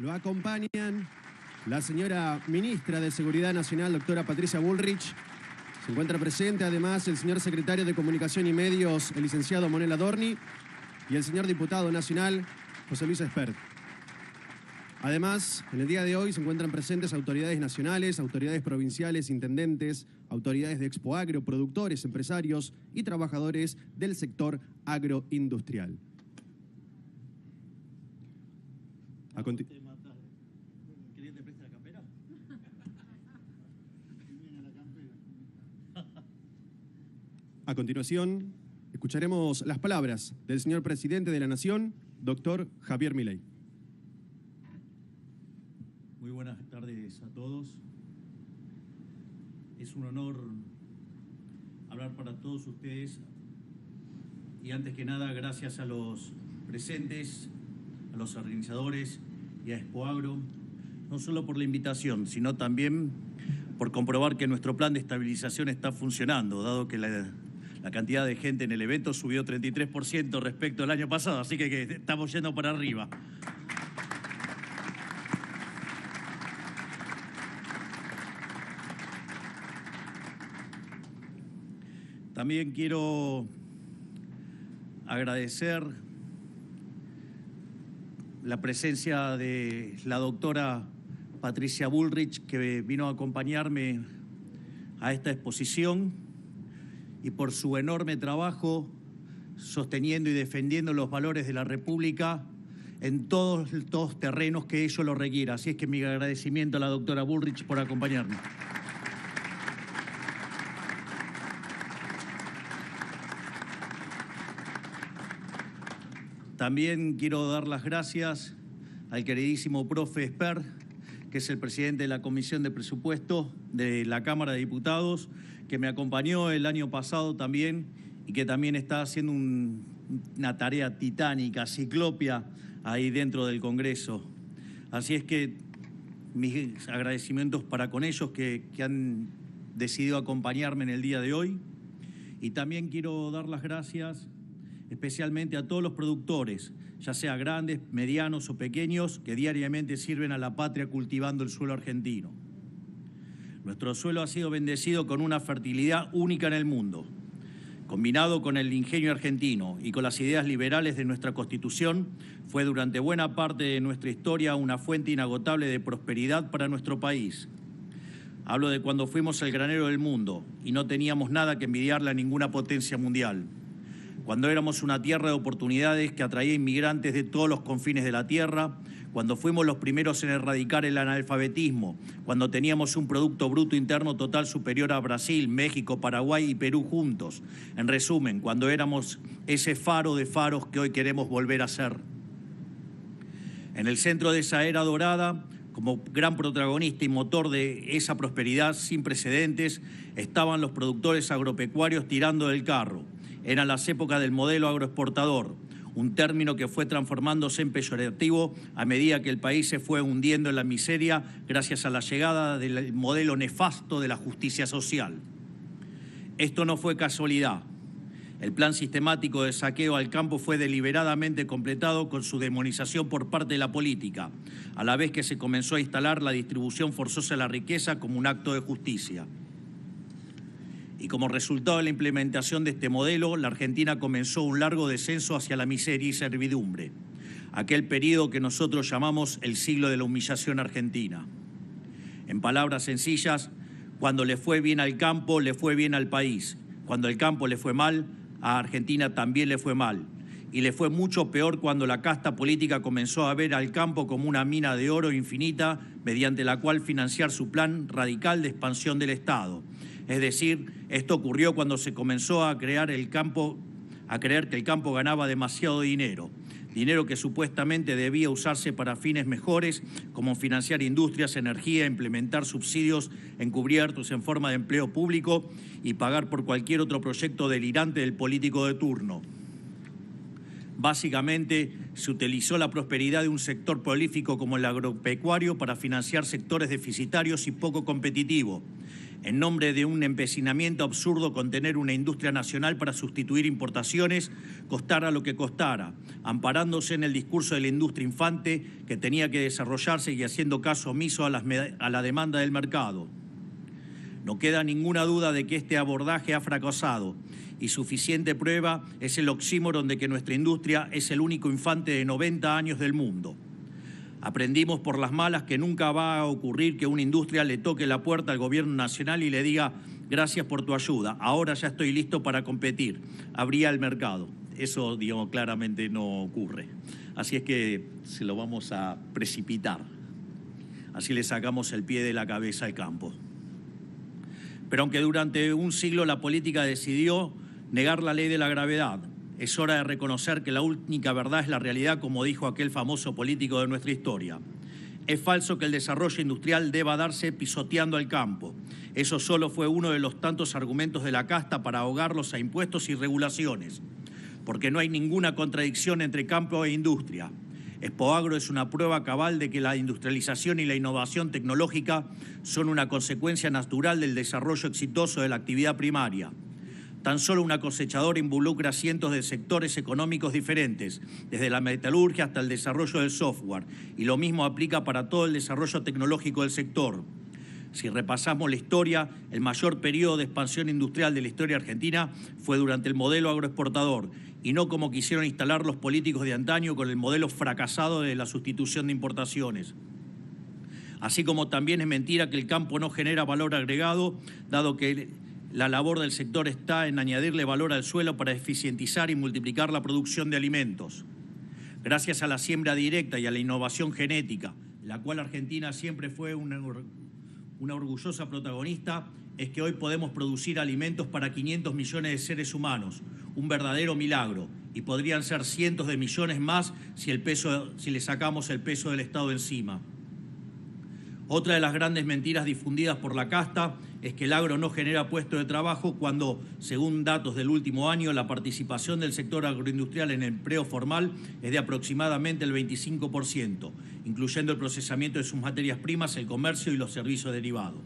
Lo acompañan la señora ministra de Seguridad Nacional, doctora Patricia Bullrich. Se encuentra presente además el señor secretario de Comunicación y Medios, el licenciado Monel Adorni, y el señor diputado nacional, José Luis Espert. Además, en el día de hoy se encuentran presentes autoridades nacionales, autoridades provinciales, intendentes, autoridades de Expoagro, productores, empresarios y trabajadores del sector agroindustrial. A continuación, escucharemos las palabras del señor presidente de la Nación, doctor Javier Milei. Muy buenas tardes a todos. Es un honor hablar para todos ustedes y antes que nada gracias a los presentes, a los organizadores y a Expoagro, no solo por la invitación, sino también por comprobar que nuestro plan de estabilización está funcionando, dado que la cantidad de gente en el evento subió 33% respecto al año pasado, así que estamos yendo para arriba. También quiero agradecer la presencia de la doctora Patricia Bullrich, que vino a acompañarme a esta exposición, y por su enorme trabajo sosteniendo y defendiendo los valores de la República en todos los terrenos que ello lo requiera. Así es que mi agradecimiento a la doctora Bullrich por acompañarme. También quiero dar las gracias al queridísimo profe Espert, que es el presidente de la Comisión de Presupuesto de la Cámara de Diputados, que me acompañó el año pasado también y que también está haciendo una tarea titánica, ciclopia, ahí dentro del Congreso. Así es que mis agradecimientos para con ellos que han decidido acompañarme en el día de hoy. Y también quiero dar las gracias especialmente a todos los productores, ya sea grandes, medianos o pequeños, que diariamente sirven a la patria cultivando el suelo argentino. Nuestro suelo ha sido bendecido con una fertilidad única en el mundo. Combinado con el ingenio argentino y con las ideas liberales de nuestra Constitución, fue durante buena parte de nuestra historia una fuente inagotable de prosperidad para nuestro país. Hablo de cuando fuimos el granero del mundo y no teníamos nada que envidiarle a ninguna potencia mundial. Cuando éramos una tierra de oportunidades que atraía inmigrantes de todos los confines de la tierra, cuando fuimos los primeros en erradicar el analfabetismo, cuando teníamos un Producto Bruto Interno Total superior a Brasil, México, Paraguay y Perú juntos. En resumen, cuando éramos ese faro de faros que hoy queremos volver a ser. En el centro de esa era dorada, como gran protagonista y motor de esa prosperidad sin precedentes, estaban los productores agropecuarios tirando del carro. Eran las épocas del modelo agroexportador, un término que fue transformándose en peyorativo a medida que el país se fue hundiendo en la miseria gracias a la llegada del modelo nefasto de la justicia social. Esto no fue casualidad. El plan sistemático de saqueo al campo fue deliberadamente completado con su demonización por parte de la política, a la vez que se comenzó a instalar la distribución forzosa de la riqueza como un acto de justicia. Y como resultado de la implementación de este modelo, la Argentina comenzó un largo descenso hacia la miseria y servidumbre, aquel periodo que nosotros llamamos el siglo de la humillación argentina. En palabras sencillas, cuando le fue bien al campo, le fue bien al país. Cuando el campo le fue mal, a Argentina también le fue mal. Y le fue mucho peor cuando la casta política comenzó a ver al campo como una mina de oro infinita mediante la cual financiar su plan radical de expansión del Estado. Es decir, esto ocurrió cuando se comenzó a creer que el campo ganaba demasiado dinero que supuestamente debía usarse para fines mejores, como financiar industrias, energía, implementar subsidios encubiertos en forma de empleo público y pagar por cualquier otro proyecto delirante del político de turno. Básicamente, se utilizó la prosperidad de un sector prolífico como el agropecuario para financiar sectores deficitarios y poco competitivos. en nombre de un empecinamiento absurdo con tener una industria nacional para sustituir importaciones, costara lo que costara, amparándose en el discurso de la industria infante que tenía que desarrollarse y haciendo caso omiso a la demanda del mercado. No queda ninguna duda de que este abordaje ha fracasado y suficiente prueba es el oxímoron de que nuestra industria es el único infante de 90 años del mundo. Aprendimos por las malas que nunca va a ocurrir que una industria le toque la puerta al gobierno nacional y le diga gracias por tu ayuda, ahora ya estoy listo para competir, abría el mercado. Eso, digamos, claramente no ocurre. Así es que se lo vamos a precipitar. Así le sacamos el pie de la cabeza al campo. Pero aunque durante un siglo la política decidió negar la ley de la gravedad, es hora de reconocer que la única verdad es la realidad, como dijo aquel famoso político de nuestra historia. Es falso que el desarrollo industrial deba darse pisoteando al campo. Eso solo fue uno de los tantos argumentos de la casta para ahogarlos a impuestos y regulaciones, porque no hay ninguna contradicción entre campo e industria. Expoagro es una prueba cabal de que la industrialización y la innovación tecnológica son una consecuencia natural del desarrollo exitoso de la actividad primaria. Tan solo una cosechadora involucra cientos de sectores económicos diferentes, desde la metalurgia hasta el desarrollo del software, y lo mismo aplica para todo el desarrollo tecnológico del sector. Si repasamos la historia, el mayor periodo de expansión industrial de la historia argentina fue durante el modelo agroexportador, y no como quisieron instalar los políticos de antaño con el modelo fracasado de la sustitución de importaciones. Así como también es mentira que el campo no genera valor agregado, dado que la labor del sector está en añadirle valor al suelo para eficientizar y multiplicar la producción de alimentos. Gracias a la siembra directa y a la innovación genética, la cual Argentina siempre fue una orgullosa protagonista, es que hoy podemos producir alimentos para 500 millones de seres humanos, un verdadero milagro, y podrían ser cientos de millones más si le sacamos el peso del Estado encima. Otra de las grandes mentiras difundidas por la casta es que el agro no genera puestos de trabajo cuando, según datos del último año, la participación del sector agroindustrial en el empleo formal es de aproximadamente el 25%, incluyendo el procesamiento de sus materias primas, el comercio y los servicios derivados.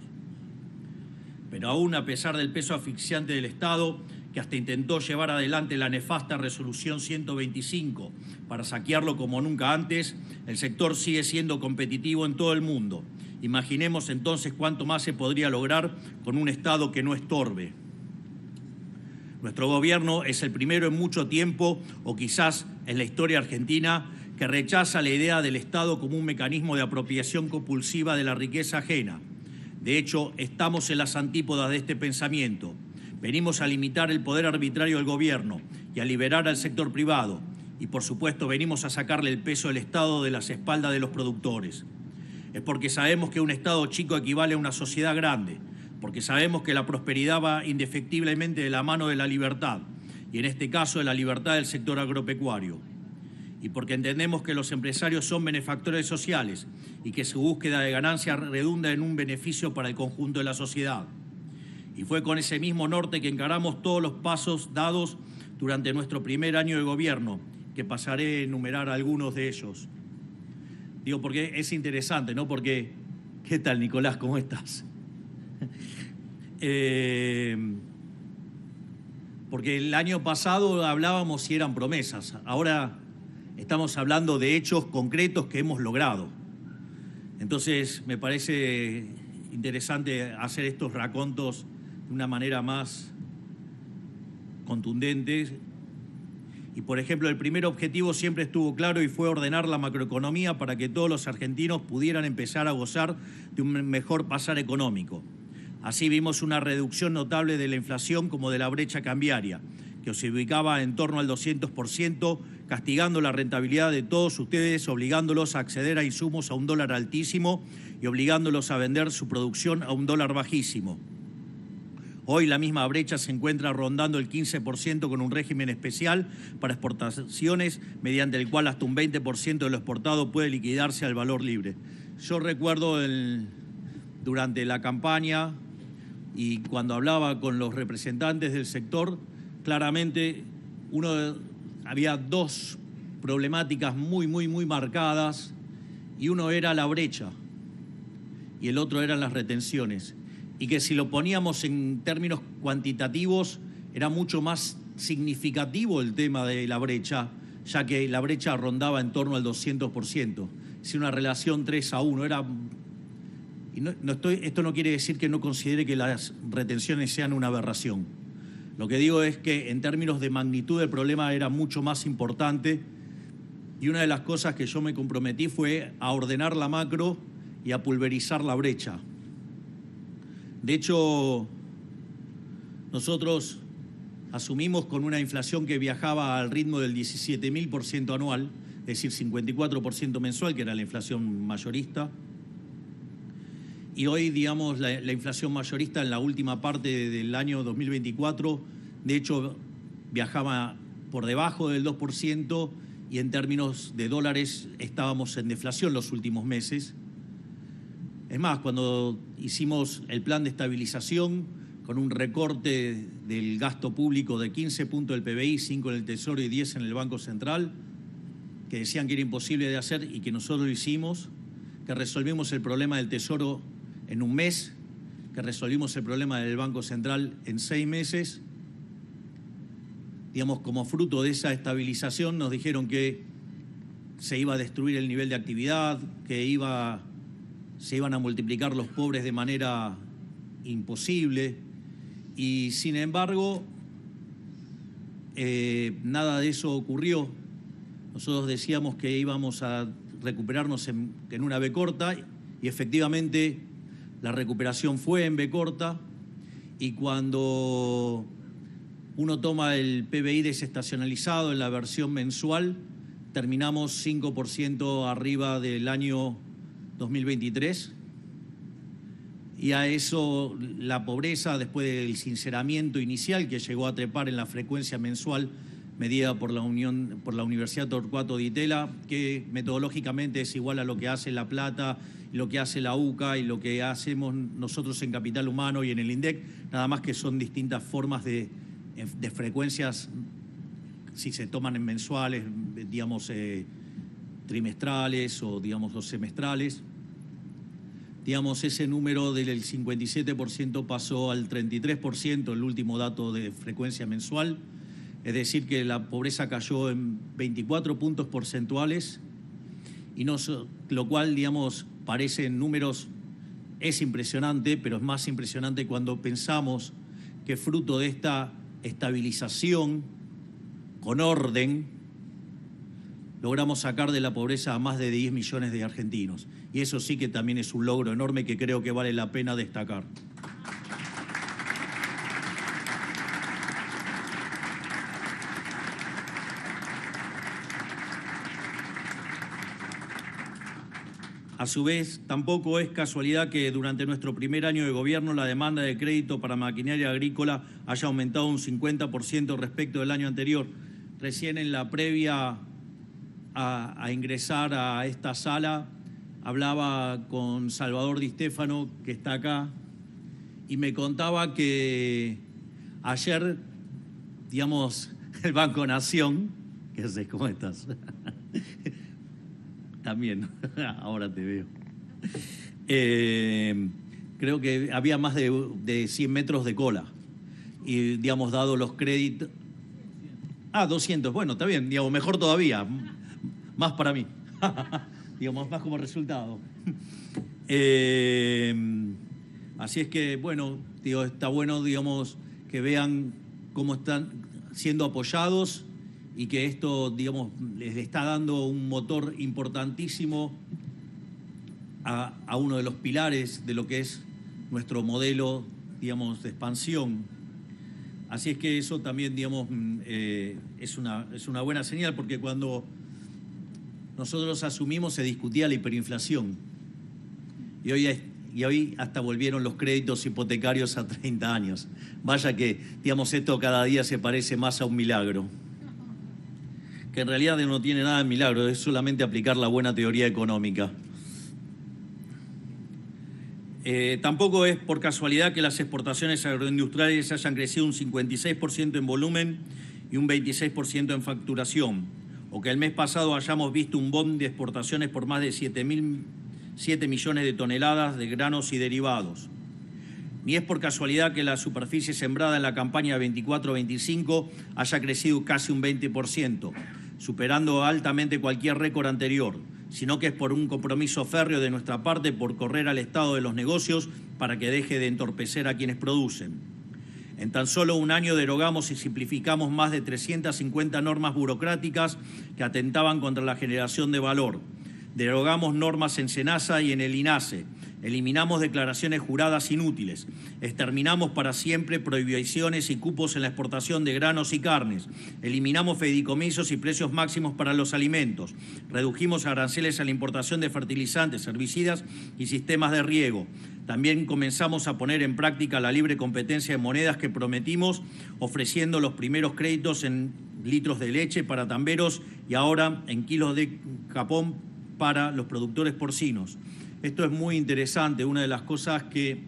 Pero aún a pesar del peso asfixiante del Estado, que hasta intentó llevar adelante la nefasta Resolución 125 para saquearlo como nunca antes, el sector sigue siendo competitivo en todo el mundo. Imaginemos entonces cuánto más se podría lograr con un Estado que no estorbe. Nuestro gobierno es el primero en mucho tiempo, o quizás en la historia argentina, que rechaza la idea del Estado como un mecanismo de apropiación compulsiva de la riqueza ajena. De hecho, estamos en las antípodas de este pensamiento. Venimos a limitar el poder arbitrario del gobierno y a liberar al sector privado. Y, por supuesto, venimos a sacarle el peso del Estado de las espaldas de los productores. Es porque sabemos que un Estado chico equivale a una sociedad grande, porque sabemos que la prosperidad va indefectiblemente de la mano de la libertad, y en este caso de la libertad del sector agropecuario. Y porque entendemos que los empresarios son benefactores sociales y que su búsqueda de ganancia redunda en un beneficio para el conjunto de la sociedad. Y fue con ese mismo norte que encaramos todos los pasos dados durante nuestro primer año de gobierno, que pasaré a enumerar algunos de ellos. Digo, porque es interesante, ¿no? Porque, ¿qué tal, Nicolás? ¿Cómo estás? Porque el año pasado hablábamos si eran promesas. Ahora estamos hablando de hechos concretos que hemos logrado. Entonces, me parece interesante hacer estos racontos de una manera más contundente. Y, por ejemplo, el primer objetivo siempre estuvo claro y fue ordenar la macroeconomía para que todos los argentinos pudieran empezar a gozar de un mejor pasar económico. Así vimos una reducción notable de la inflación como de la brecha cambiaria, que se ubicaba en torno al 200%, castigando la rentabilidad de todos ustedes, obligándolos a acceder a insumos a un dólar altísimo y obligándolos a vender su producción a un dólar bajísimo. Hoy la misma brecha se encuentra rondando el 15% con un régimen especial para exportaciones, mediante el cual hasta un 20% de lo exportado puede liquidarse al valor libre. Yo recuerdo durante la campaña y cuando hablaba con los representantes del sector, claramente había dos problemáticas muy marcadas, y uno era la brecha y el otro eran las retenciones. y que si lo poníamos en términos cuantitativos era mucho más significativo el tema de la brecha, ya que la brecha rondaba en torno al 200%. Es una relación 3-1. Esto no quiere decir que no considere que las retenciones sean una aberración. Lo que digo es que en términos de magnitud el problema era mucho más importante, y una de las cosas que yo me comprometí fue a ordenar la macro y a pulverizar la brecha. De hecho, nosotros asumimos con una inflación que viajaba al ritmo del 17.000% anual, es decir, 54% mensual, que era la inflación mayorista. Y hoy, digamos, la inflación mayorista en la última parte del año 2024, de hecho, viajaba por debajo del 2%, y en términos de dólares estábamos en deflación los últimos meses. Es más, cuando hicimos el plan de estabilización con un recorte del gasto público de 15 puntos del PBI, 5 en el Tesoro y 10 en el Banco Central, que decían que era imposible de hacer y que nosotros lo hicimos, que resolvimos el problema del Tesoro en un mes, que resolvimos el problema del Banco Central en 6 meses, digamos, como fruto de esa estabilización nos dijeron que se iba a destruir el nivel de actividad, que se iban a multiplicar los pobres de manera imposible, y sin embargo nada de eso ocurrió. Nosotros decíamos que íbamos a recuperarnos en una V corta, y efectivamente la recuperación fue en V corta, y cuando uno toma el PBI desestacionalizado en la versión mensual, terminamos 5% arriba del año 2023, y a eso la pobreza, después del sinceramiento inicial que llegó a trepar en la frecuencia mensual medida por la Universidad Torcuato Di Tella, que metodológicamente es igual a lo que hace La Plata, lo que hace la UCA y lo que hacemos nosotros en Capital Humano y en el INDEC, nada más que son distintas formas de frecuencias, si se toman en mensuales, digamos, trimestrales o, digamos, o semestrales. Digamos, ese número del 57% pasó al 33%, el último dato de frecuencia mensual. Es decir, que la pobreza cayó en 24 puntos porcentuales, y lo cual, digamos, parece en números, es impresionante, pero es más impresionante cuando pensamos que fruto de esta estabilización con orden logramos sacar de la pobreza a más de 10 millones de argentinos. Y eso sí que también es un logro enorme que creo que vale la pena destacar. A su vez, tampoco es casualidad que durante nuestro primer año de gobierno la demanda de crédito para maquinaria agrícola haya aumentado un 50% respecto del año anterior. Recién en la previa a ingresar a esta sala hablaba con Salvador Di Stefano, que está acá, y me contaba que ayer, digamos, el Banco Nación, ¿qué haces? ¿Cómo estás? También, ahora te veo. Creo que había más de 100 metros de cola. Y, digamos, dado los créditos... 200, bueno, está bien, digamos, mejor todavía. Más para mí. Digamos, más como resultado. Así es que, bueno, digo, está bueno, digamos, que vean cómo están siendo apoyados, y que esto, digamos, les está dando un motor importantísimo a uno de los pilares de lo que es nuestro modelo, digamos, de expansión. Así es que eso también, digamos, es una buena señal, porque cuando nosotros asumimos se discutía la hiperinflación, y hoy hasta volvieron los créditos hipotecarios a 30 años. Vaya que, digamos, esto cada día se parece más a un milagro, que en realidad no tiene nada de milagro, es solamente aplicar la buena teoría económica. Tampoco es por casualidad que las exportaciones agroindustriales hayan crecido un 56% en volumen y un 26% en facturación, o que el mes pasado hayamos visto un boom de exportaciones por más de 7 millones de toneladas de granos y derivados. Ni es por casualidad que la superficie sembrada en la campaña 24-25 haya crecido casi un 20%, superando altamente cualquier récord anterior, sino que es por un compromiso férreo de nuestra parte por correr al estado de los negocios para que deje de entorpecer a quienes producen. En tan solo un año derogamos y simplificamos más de 350 normas burocráticas que atentaban contra la generación de valor. Derogamos normas en SENASA y en el INASE. Eliminamos declaraciones juradas inútiles. Exterminamos para siempre prohibiciones y cupos en la exportación de granos y carnes. Eliminamos fideicomisos y precios máximos para los alimentos. Redujimos aranceles a la importación de fertilizantes, herbicidas y sistemas de riego. También comenzamos a poner en práctica la libre competencia de monedas que prometimos, ofreciendo los primeros créditos en litros de leche para tamberos y ahora en kilos de capón para los productores porcinos. Esto es muy interesante. Una de las cosas que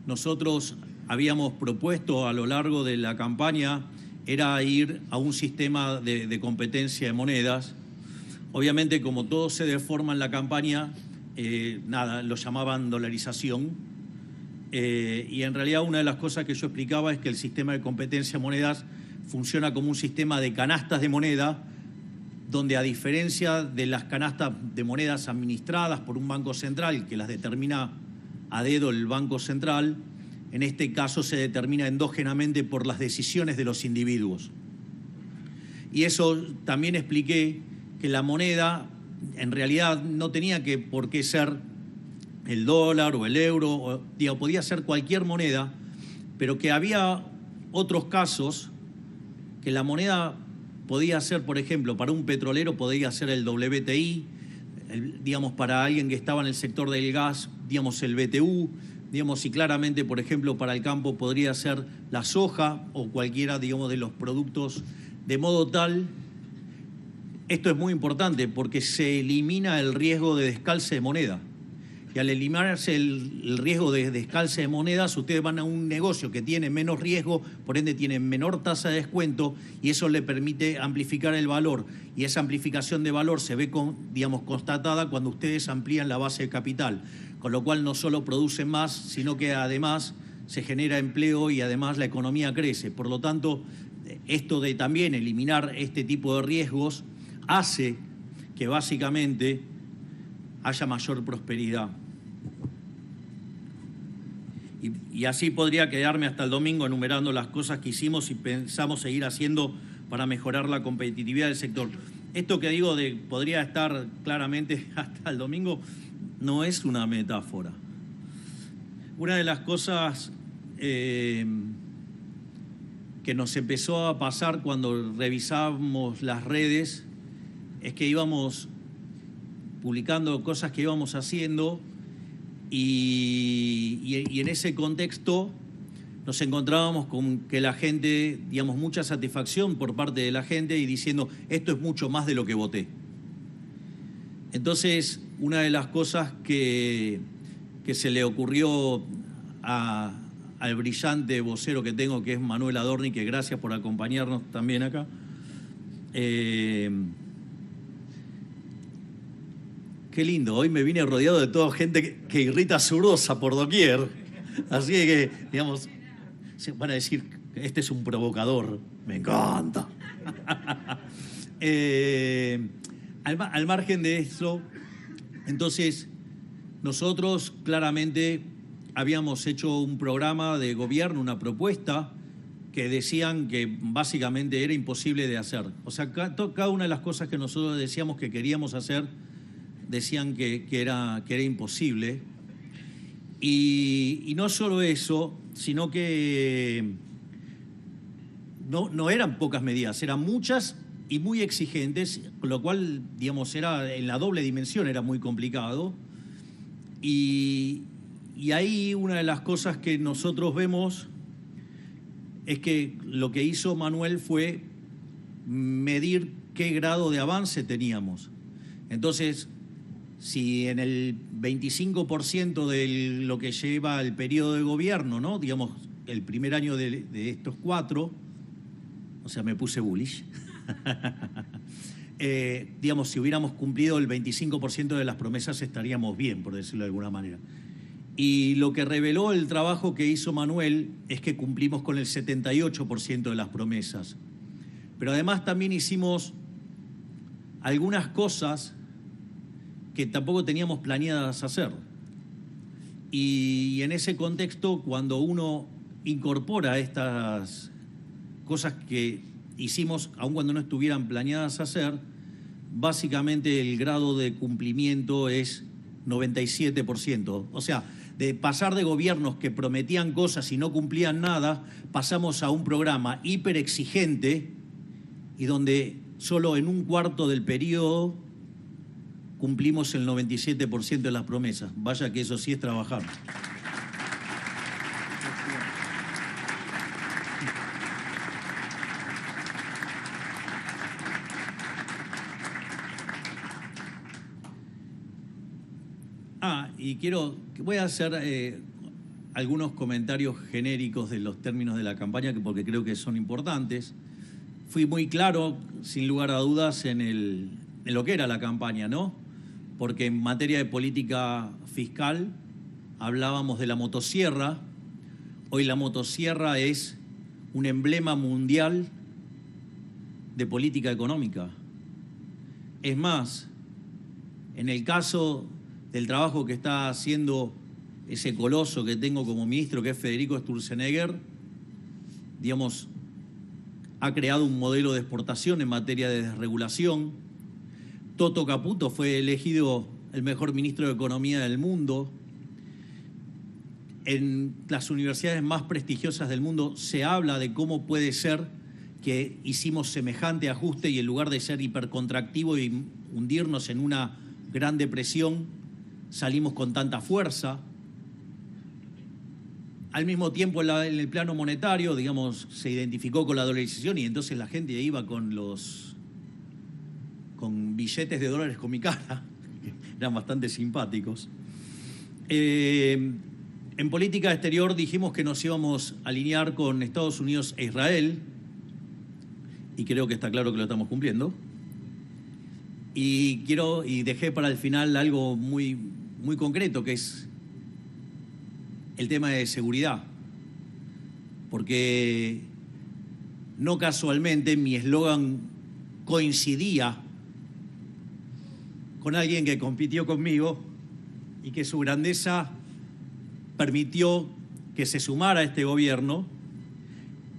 nosotros habíamos propuesto a lo largo de la campaña era ir a un sistema de competencia de monedas. Obviamente, como todo se deforma en la campaña, lo llamaban dolarización. Y en realidad una de las cosas que yo explicaba es que el sistema de competencia de monedas funciona como un sistema de canastas de moneda, donde a diferencia de las canastas de monedas administradas por un banco central, que las determina a dedo el Banco Central, en este caso se determina endógenamente por las decisiones de los individuos. Y eso también expliqué que la moneda en realidad no tenía por qué ser el dólar o el euro, podía ser cualquier moneda, pero que había otros casos que la moneda podía ser, por ejemplo, para un petrolero podía ser el WTI, para alguien que estaba en el sector del gas, el BTU, y claramente, por ejemplo, para el campo podría ser la soja o cualquiera, de los productos, de modo tal, esto es muy importante porque se elimina el riesgo de descalce de moneda. Y al eliminarse el riesgo de descalce de monedas, ustedes van a un negocio que tiene menos riesgo, por ende tiene menor tasa de descuento y eso le permite amplificar el valor. Y esa amplificación de valor se ve, constatada cuando ustedes amplían la base de capital. Con lo cual no solo producen más, sino que además se genera empleo y además la economía crece. Por lo tanto, esto de también eliminar este tipo de riesgos hace que básicamente haya mayor prosperidad. Y así podría quedarme hasta el domingo enumerando las cosas que hicimos y pensamos seguir haciendo para mejorar la competitividad del sector. Esto que digo de podría estar claramente hasta el domingo no es una metáfora. Una de las cosas que nos empezó a pasar cuando revisábamos las redes es que íbamos publicando cosas que íbamos haciendo y en ese contexto nos encontrábamos con que la gente, mucha satisfacción por parte de la gente y diciendo, esto es mucho más de lo que voté. Entonces, una de las cosas que se le ocurrió al brillante vocero que tengo, que es Manuel Adorni, que gracias por acompañarnos también acá, qué lindo, hoy me vine rodeado de toda gente que irrita zurdosa por doquier. Así que, van a decir, este es un provocador. Me encanta. Al margen de eso, entonces, nosotros claramente habíamos hecho un programa de gobierno, una propuesta, que decían que básicamente era imposible de hacer. O sea, cada una de las cosas que nosotros decíamos que queríamos hacer, decían que era imposible. Y no solo eso, sino que no eran pocas medidas, eran muchas y muy exigentes, con lo cual, era en la doble dimensión, era muy complicado. Y ahí una de las cosas que nosotros vemos es que lo que hizo Manuel fue medir qué grado de avance teníamos. Entonces, si en el 25% de lo que lleva el periodo de gobierno, ¿no? El primer año de estos 4, o sea, me puse bullish, si hubiéramos cumplido el 25% de las promesas estaríamos bien, por decirlo de alguna manera. Y lo que reveló el trabajo que hizo Manuel es que cumplimos con el 78% de las promesas. Pero además también hicimos algunas cosas que tampoco teníamos planeadas hacer. Y en ese contexto, cuando uno incorpora estas cosas que hicimos, aun cuando no estuvieran planeadas hacer, básicamente el grado de cumplimiento es 97%. O sea, de pasar de gobiernos que prometían cosas y no cumplían nada, pasamos a un programa hiperexigente y donde solo en un cuarto del periodo cumplimos el 97% de las promesas. Vaya que eso sí es trabajar. Y voy a hacer algunos comentarios genéricos de los términos de la campaña porque creo que son importantes. Fui muy claro, sin lugar a dudas, en lo que era la campaña, ¿no? Porque en materia de política fiscal hablábamos de la motosierra. Hoy la motosierra es un emblema mundial de política económica. Es más, en el caso del trabajo que está haciendo ese coloso que tengo como ministro, que es Federico Sturzenegger, digamos, ha creado un modelo de exportación en materia de desregulación. Toto Caputo fue elegido el mejor ministro de Economía del mundo. En las universidades más prestigiosas del mundo se habla de cómo puede ser que hicimos semejante ajuste y en lugar de ser hipercontractivo y hundirnos en una gran depresión, salimos con tanta fuerza. Al mismo tiempo, en el plano monetario, digamos, se identificó con la dolarización y entonces la gente iba con billetes de dólares con mi cara, que eran bastante simpáticos. En política exterior dijimos que nos íbamos a alinear con Estados Unidos e Israel, y creo que está claro que lo estamos cumpliendo. Y dejé para el final algo muy, muy concreto, que es el tema de seguridad. Porque no casualmente mi eslogan coincidía con alguien que compitió conmigo y que su grandeza permitió que se sumara a este gobierno,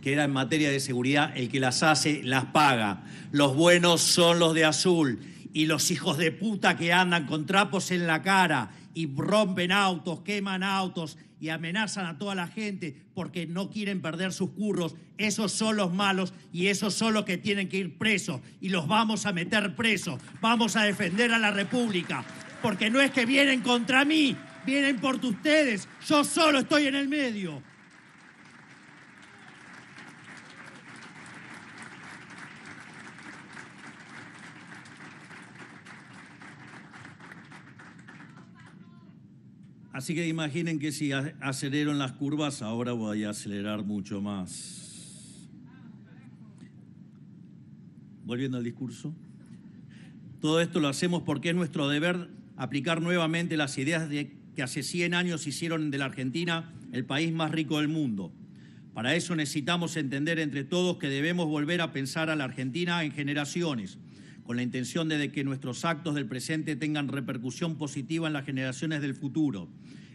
que era en materia de seguridad: el que las hace, las paga. Los buenos son los de azul. Y los hijos de puta que andan con trapos en la cara y rompen autos, queman autos y amenazan a toda la gente porque no quieren perder sus curros, esos son los malos y esos son los que tienen que ir presos. Y los vamos a meter presos. Vamos a defender a la República. Porque no es que vienen contra mí, vienen por ustedes. Yo solo estoy en el medio. Así que imaginen que si acelero en las curvas, ahora voy a acelerar mucho más. Volviendo al discurso. Todo esto lo hacemos porque es nuestro deber aplicar nuevamente las ideas que hace 100 años hicieron de la Argentina el país más rico del mundo. Para eso necesitamos entender entre todos que debemos volver a pensar a la Argentina en generaciones, con la intención de que nuestros actos del presente tengan repercusión positiva en las generaciones del futuro.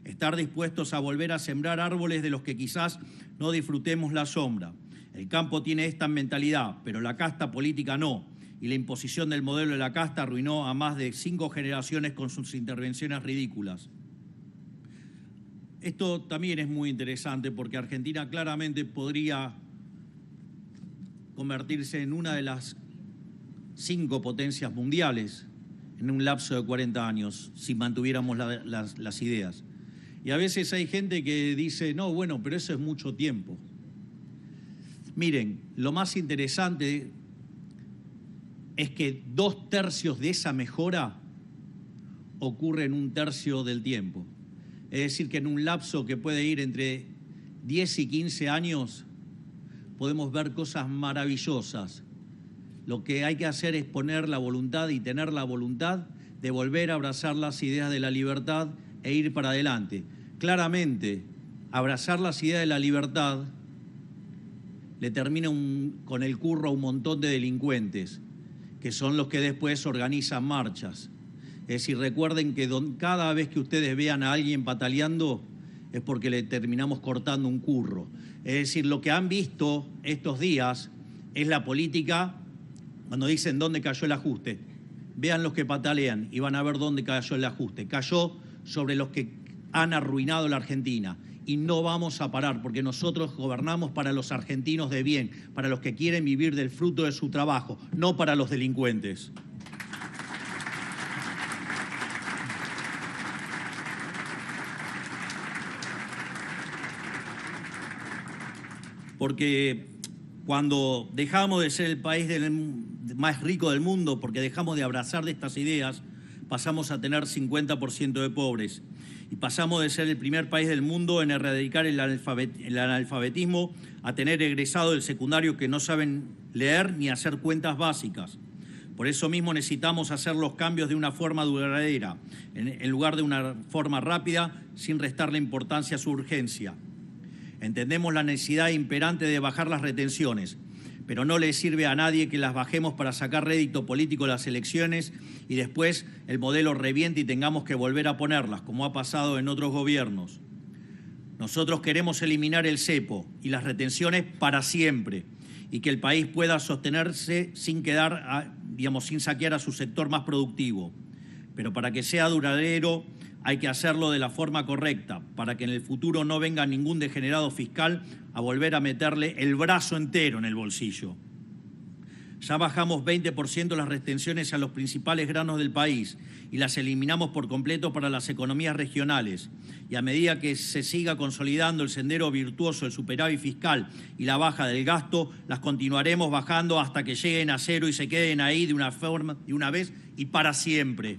Estar dispuestos a volver a sembrar árboles de los que quizás no disfrutemos la sombra. El campo tiene esta mentalidad, pero la casta política no. Y la imposición del modelo de la casta arruinó a más de 5 generaciones con sus intervenciones ridículas. Esto también es muy interesante porque Argentina claramente podría convertirse en una de las 5 potencias mundiales en un lapso de 40 años, si mantuviéramos las ideas. Y a veces hay gente que dice, no, bueno, pero eso es mucho tiempo. Miren, lo más interesante es que 2/3 de esa mejora ocurre en 1/3 del tiempo. Es decir, que en un lapso que puede ir entre 10 y 15 años podemos ver cosas maravillosas. Lo que hay que hacer es poner la voluntad y tener la voluntad de volver a abrazar las ideas de la libertad e ir para adelante. claramente, abrazar las ideas de la libertad le termina con el curro a un montón de delincuentes, que son los que después organizan marchas. Es decir, recuerden que cada vez que ustedes vean a alguien pataleando es porque le terminamos cortando un curro. Es decir, lo que han visto estos días es la política, cuando dicen dónde cayó el ajuste. Vean los que patalean y van a ver dónde cayó el ajuste. Cayó sobre los que han arruinado la Argentina. Y no vamos a parar, porque nosotros gobernamos para los argentinos de bien, para los que quieren vivir del fruto de su trabajo, no para los delincuentes. Porque cuando dejamos de ser el país más rico del mundo, porque dejamos de abrazar de estas ideas, pasamos a tener 50% de pobres. Y pasamos de ser el primer país del mundo en erradicar el analfabetismo a tener egresados del secundario que no saben leer ni hacer cuentas básicas. Por eso mismo necesitamos hacer los cambios de una forma duradera, en lugar de una forma rápida, sin restarle importancia a su urgencia. Entendemos la necesidad imperante de bajar las retenciones, pero no le sirve a nadie que las bajemos para sacar rédito político de las elecciones y después el modelo reviente y tengamos que volver a ponerlas, como ha pasado en otros gobiernos. Nosotros queremos eliminar el cepo y las retenciones para siempre y que el país pueda sostenerse sin sin saquear a su sector más productivo. Pero para que sea duradero hay que hacerlo de la forma correcta, para que en el futuro no venga ningún degenerado fiscal a volver a meterle el brazo entero en el bolsillo. Ya bajamos 20% las retenciones a los principales granos del país y las eliminamos por completo para las economías regionales. Y a medida que se siga consolidando el sendero virtuoso del superávit fiscal y la baja del gasto, las continuaremos bajando hasta que lleguen a cero y se queden ahí de una vez y para siempre.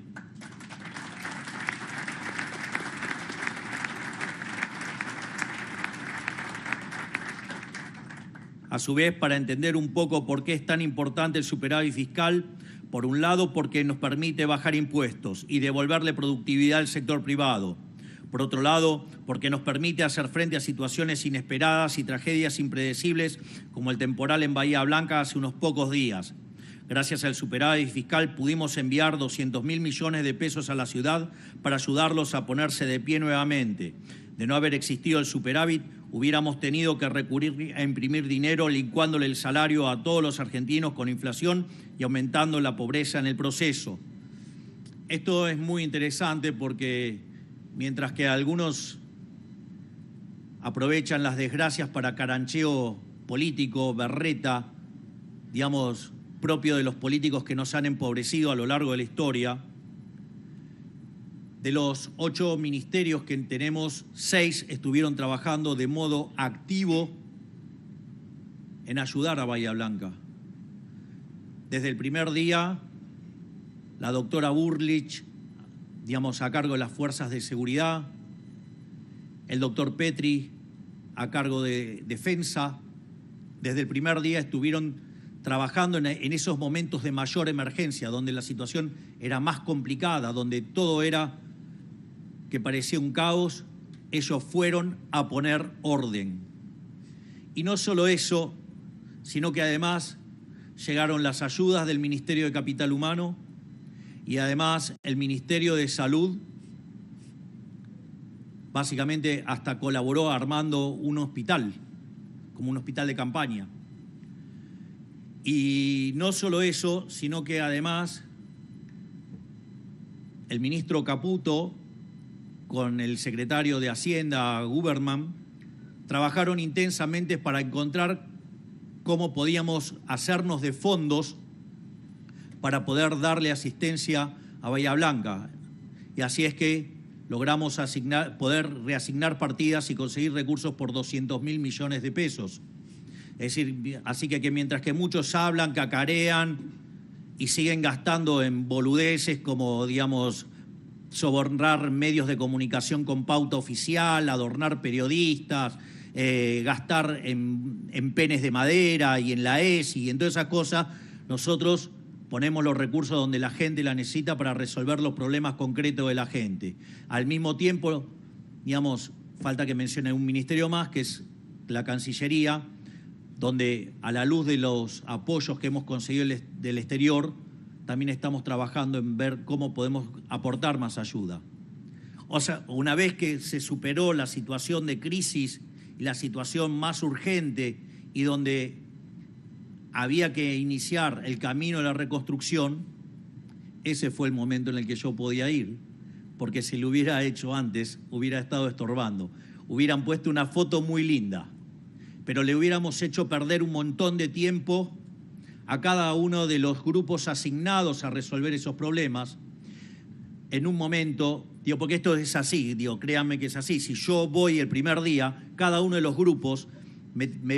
A su vez, para entender un poco por qué es tan importante el superávit fiscal, por un lado, porque nos permite bajar impuestos y devolverle productividad al sector privado. Por otro lado, porque nos permite hacer frente a situaciones inesperadas y tragedias impredecibles como el temporal en Bahía Blanca hace unos pocos días. Gracias al superávit fiscal pudimos enviar 200.000 millones de pesos a la ciudad para ayudarlos a ponerse de pie nuevamente. De no haber existido el superávit, hubiéramos tenido que recurrir a imprimir dinero licuándole el salario a todos los argentinos con inflación y aumentando la pobreza en el proceso. Esto es muy interesante porque mientras que algunos aprovechan las desgracias para carancheo político, berreta, digamos, propio de los políticos que nos han empobrecido a lo largo de la historia, de los 8 ministerios que tenemos, 6 estuvieron trabajando de modo activo en ayudar a Bahía Blanca. Desde el primer día, la doctora Bullrich, a cargo de las fuerzas de seguridad, el doctor Petri, a cargo de defensa, desde el primer día estuvieron trabajando en esos momentos de mayor emergencia, donde la situación era más complicada, donde todo era que parecía un caos. Ellos fueron a poner orden. Y no solo eso, sino que además llegaron las ayudas del Ministerio de Capital Humano y además el Ministerio de Salud, básicamente hasta colaboró armando un hospital, como un hospital de campaña. Y no solo eso, sino que además el ministro Caputo con el secretario de Hacienda, Guberman, trabajaron intensamente para encontrar cómo podíamos hacernos de fondos para poder darle asistencia a Bahía Blanca. Y así es que logramos poder reasignar partidas y conseguir recursos por 200.000 millones de pesos. Es decir, así que mientras que muchos hablan, cacarean y siguen gastando en boludeces como, sobornar medios de comunicación con pauta oficial, adornar periodistas, gastar en penes de madera y en la ESI y en todas esas cosas, nosotros ponemos los recursos donde la gente la necesita para resolver los problemas concretos de la gente. Al mismo tiempo, digamos, falta que mencione un ministerio más, que es la Cancillería, donde a la luz de los apoyos que hemos conseguido del exterior, también estamos trabajando en ver cómo podemos aportar más ayuda. O sea, una vez que se superó la situación de crisis y la situación más urgente y donde había que iniciar el camino de la reconstrucción, ese fue el momento en el que yo podía ir, porque si lo hubiera hecho antes, hubiera estado estorbando. Hubieran puesto una foto muy linda, pero le hubiéramos hecho perder un montón de tiempo a cada uno de los grupos asignados a resolver esos problemas en un momento, digo, porque esto es así, digo, créanme que es así. Si yo voy el primer día, cada uno de los grupos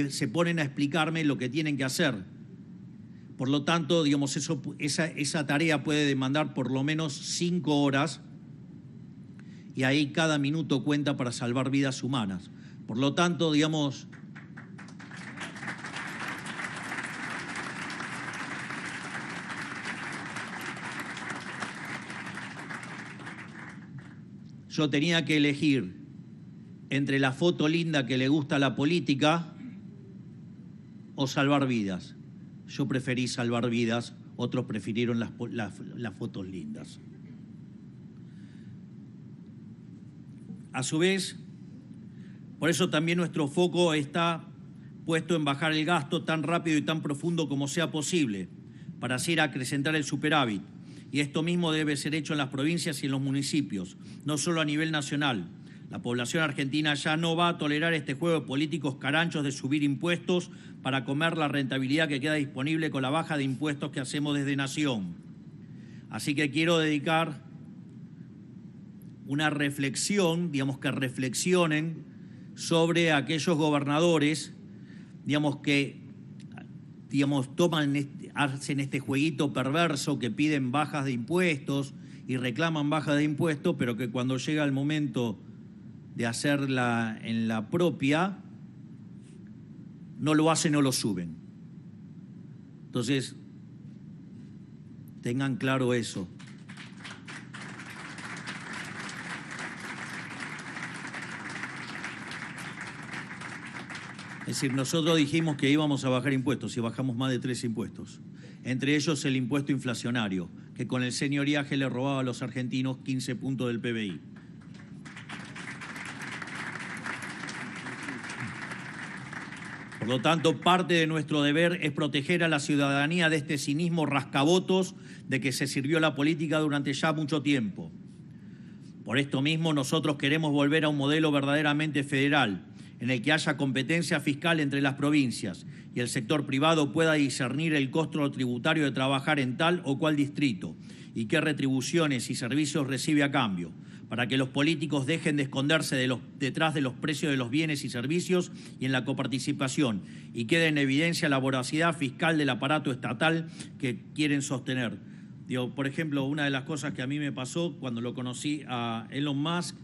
se ponen a explicarme lo que tienen que hacer. Por lo tanto, digamos, esa tarea puede demandar por lo menos 5 horas y ahí cada minuto cuenta para salvar vidas humanas. Por lo tanto, digamos, yo tenía que elegir entre la foto linda que le gusta a la política o salvar vidas. Yo preferí salvar vidas, otros prefirieron las fotos lindas. A su vez, por eso también nuestro foco está puesto en bajar el gasto tan rápido y tan profundo como sea posible, para así acrecentar el superávit. Y esto mismo debe ser hecho en las provincias y en los municipios, no solo a nivel nacional. La población argentina ya no va a tolerar este juego de políticos caranchos de subir impuestos para comer la rentabilidad que queda disponible con la baja de impuestos que hacemos desde Nación. Así que quiero dedicar una reflexión, digamos, que reflexionen sobre aquellos gobernadores, digamos, que hacen este jueguito perverso que piden bajas de impuestos y reclaman bajas de impuestos, pero que cuando llega el momento de hacerla en la propia, no lo hacen o lo suben. Entonces, tengan claro eso. Es decir, nosotros dijimos que íbamos a bajar impuestos y bajamos más de 3 impuestos. Entre ellos el impuesto inflacionario, que con el señoriaje le robaba a los argentinos 15 puntos del PBI. Por lo tanto, parte de nuestro deber es proteger a la ciudadanía de este cinismo rascabotos de que se sirvió la política durante ya mucho tiempo. Por esto mismo, nosotros queremos volver a un modelo verdaderamente federal, en el que haya competencia fiscal entre las provincias y el sector privado pueda discernir el costo tributario de trabajar en tal o cual distrito y qué retribuciones y servicios recibe a cambio, para que los políticos dejen de esconderse detrás de los precios de los bienes y servicios y en la coparticipación, y quede en evidencia la voracidad fiscal del aparato estatal que quieren sostener. Digo, por ejemplo, una de las cosas que a mí me pasó cuando lo conocí a Elon Musk,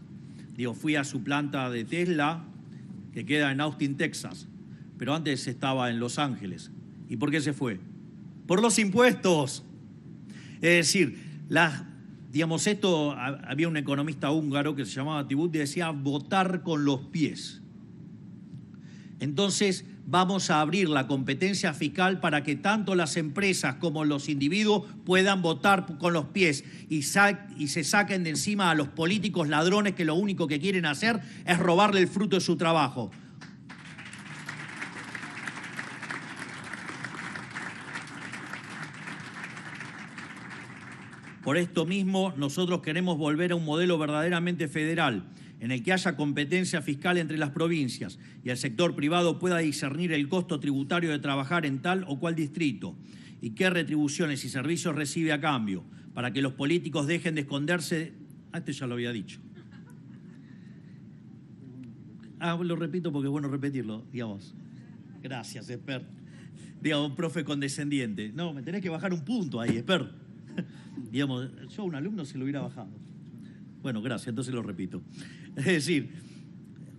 fui a su planta de Tesla, que queda en Austin, Texas, pero antes estaba en Los Ángeles. ¿Y por qué se fue? Por los impuestos. Es decir, había un economista húngaro que se llamaba Tibut y decía votar con los pies. Entonces vamos a abrir la competencia fiscal para que tanto las empresas como los individuos puedan votar con los pies y se saquen de encima a los políticos ladrones que lo único que quieren hacer es robarle el fruto de su trabajo. Por esto mismo, nosotros queremos volver a un modelo verdaderamente federal, en el que haya competencia fiscal entre las provincias y el sector privado pueda discernir el costo tributario de trabajar en tal o cual distrito y qué retribuciones y servicios recibe a cambio, para que los políticos dejen de esconderse. Este ya lo había dicho. Lo repito porque es bueno repetirlo, digamos. Gracias, Esper. Digamos, un profe condescendiente. No, me tenés que bajar un punto ahí, Esper. Digamos, yo a un alumno se lo hubiera bajado. Bueno, gracias, entonces lo repito. Es decir,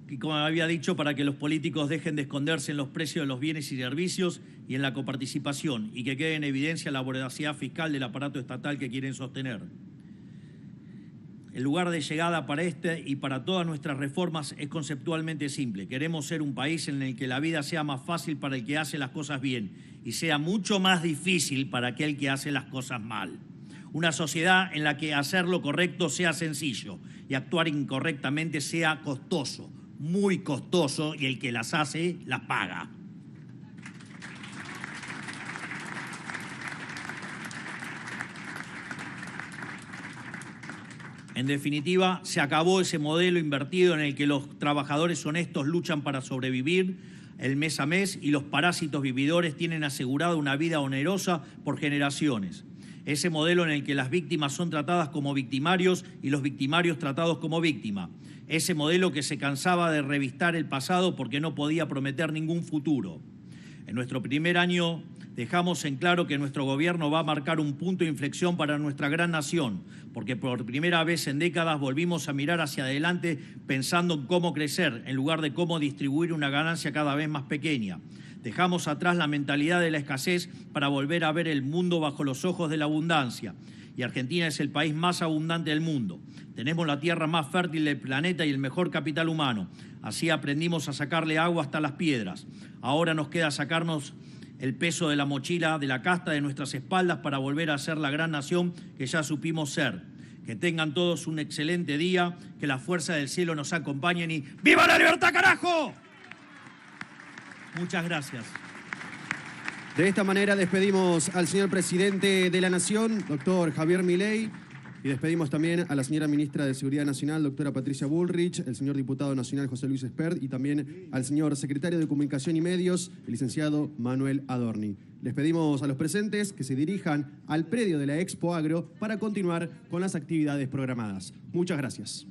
que como había dicho, para que los políticos dejen de esconderse en los precios de los bienes y servicios y en la coparticipación, y que quede en evidencia la voracidad fiscal del aparato estatal que quieren sostener. El lugar de llegada para este y para todas nuestras reformas es conceptualmente simple. Queremos ser un país en el que la vida sea más fácil para el que hace las cosas bien y sea mucho más difícil para aquel que hace las cosas mal. Una sociedad en la que hacer lo correcto sea sencillo y actuar incorrectamente sea costoso, muy costoso, y el que las hace las paga. En definitiva, se acabó ese modelo invertido en el que los trabajadores honestos luchan para sobrevivir el mes a mes y los parásitos vividores tienen asegurada una vida onerosa por generaciones. Ese modelo en el que las víctimas son tratadas como victimarios y los victimarios tratados como víctimas. Ese modelo que se cansaba de revistar el pasado porque no podía prometer ningún futuro. En nuestro primer año dejamos en claro que nuestro gobierno va a marcar un punto de inflexión para nuestra gran nación, porque por primera vez en décadas volvimos a mirar hacia adelante pensando en cómo crecer, en lugar de cómo distribuir una ganancia cada vez más pequeña. Dejamos atrás la mentalidad de la escasez para volver a ver el mundo bajo los ojos de la abundancia. Y Argentina es el país más abundante del mundo. Tenemos la tierra más fértil del planeta y el mejor capital humano. Así aprendimos a sacarle agua hasta las piedras. Ahora nos queda sacarnos el peso de la mochila, de la casta de nuestras espaldas para volver a ser la gran nación que ya supimos ser. Que tengan todos un excelente día, que la fuerza del cielo nos acompañen y ¡viva la libertad, carajo! Muchas gracias. De esta manera despedimos al señor presidente de la Nación, doctor Javier Milei, y despedimos también a la señora ministra de Seguridad Nacional, doctora Patricia Bullrich, el señor diputado nacional José Luis Espert y también al señor secretario de Comunicación y Medios, el licenciado Manuel Adorni. Les pedimos a los presentes que se dirijan al predio de la Expo Agro para continuar con las actividades programadas. Muchas gracias.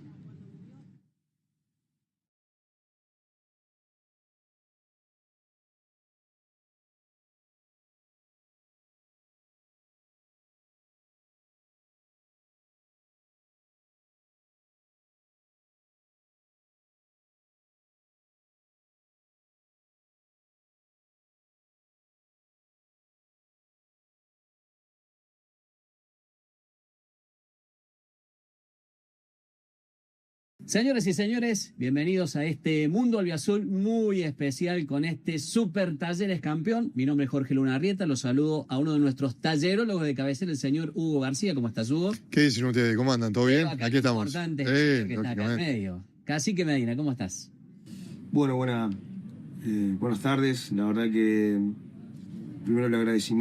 Señoras y señores, bienvenidos a este Mundo Albiazul muy especial con este Super Talleres Campeón. Mi nombre es Jorge Luna Arrieta, los saludo a uno de nuestros tallerólogos de cabecera, el señor Hugo García. ¿Cómo estás, Hugo? ¿Qué dicen ustedes? ¿Cómo andan? ¿Todo bien? Aquí estamos. Importante, que está acá en medio. Cacique Medina, ¿cómo estás? Bueno, buenas tardes. La verdad que primero el agradecimiento.